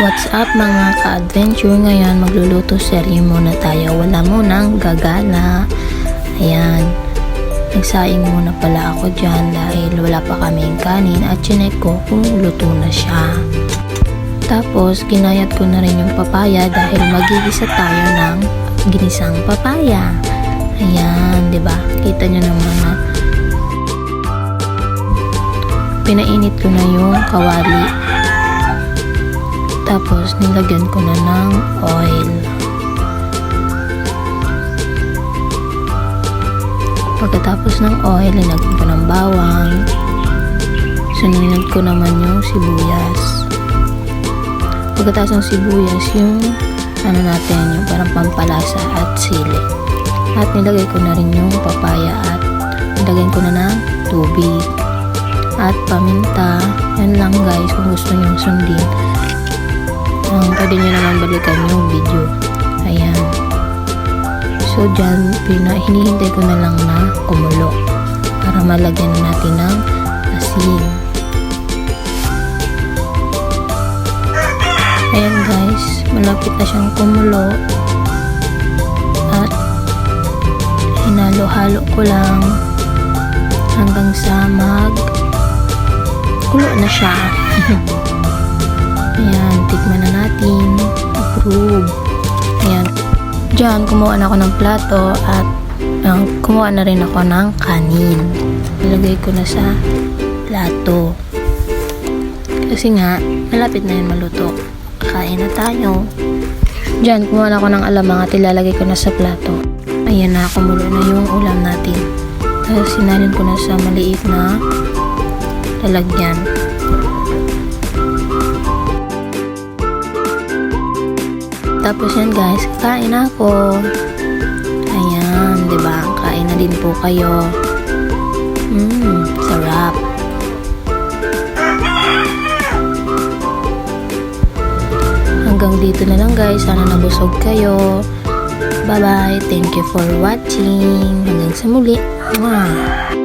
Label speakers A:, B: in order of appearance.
A: What's up mga ka-adventure? Ngayon magluluto serye muna tayo. Wala munang gagala. Ayan. Nagsaing muna pala ako dyan dahil wala pa kaming kanin at chinek ko kung luto na siya. Tapos ginayat ko na rin yung papaya dahil magigisa tayo ng ginisang papaya. Ayan, 'di ba? Kita nyo naman na pinainit ko na yung kawali. Tapos nilagyan ko na ng oil. Pagkatapos ng oil, nilagyan ko ng bawang. Sunod ko naman yung sibuyas. Pagkatapos ng sibuyas, yung yung parang pampalasa at sili. At nilagay ko na rin yung papaya at nilagyan ko na ng tubig. At paminta. Yan lang guys, kung gusto nyo sundin. Pwede nyo naman balikan yung video. Ayan. So dyan, hinihintay ko na lang na kumulo para malagyan na natin ng asin. Ayan guys, malapit na siyang kumulo at hinalo-halo ko lang hanggang sa kulo na siya. Ayan, tikman na natin. Approve. Ayan. Diyan, kumuha na ako ng plato at kumuha na rin ako ng kanin. Ilagay ko na sa plato. Kasi nga, malapit na yun maluto. Kain na tayo. Diyan, kumuha na ako ng alamang at ilalagay ko na sa plato. Ayan na, kumulo na yung ulam natin. Tapos sinalin ko na sa maliit na lalagyan. Tapos yan guys, kain ako. Ayan, 'di ba? Kain na din po kayo. Sarap. Hanggang dito na lang guys. Sana nabusog kayo. Bye-bye. Thank you for watching. Hanggang sa muli. Mwah.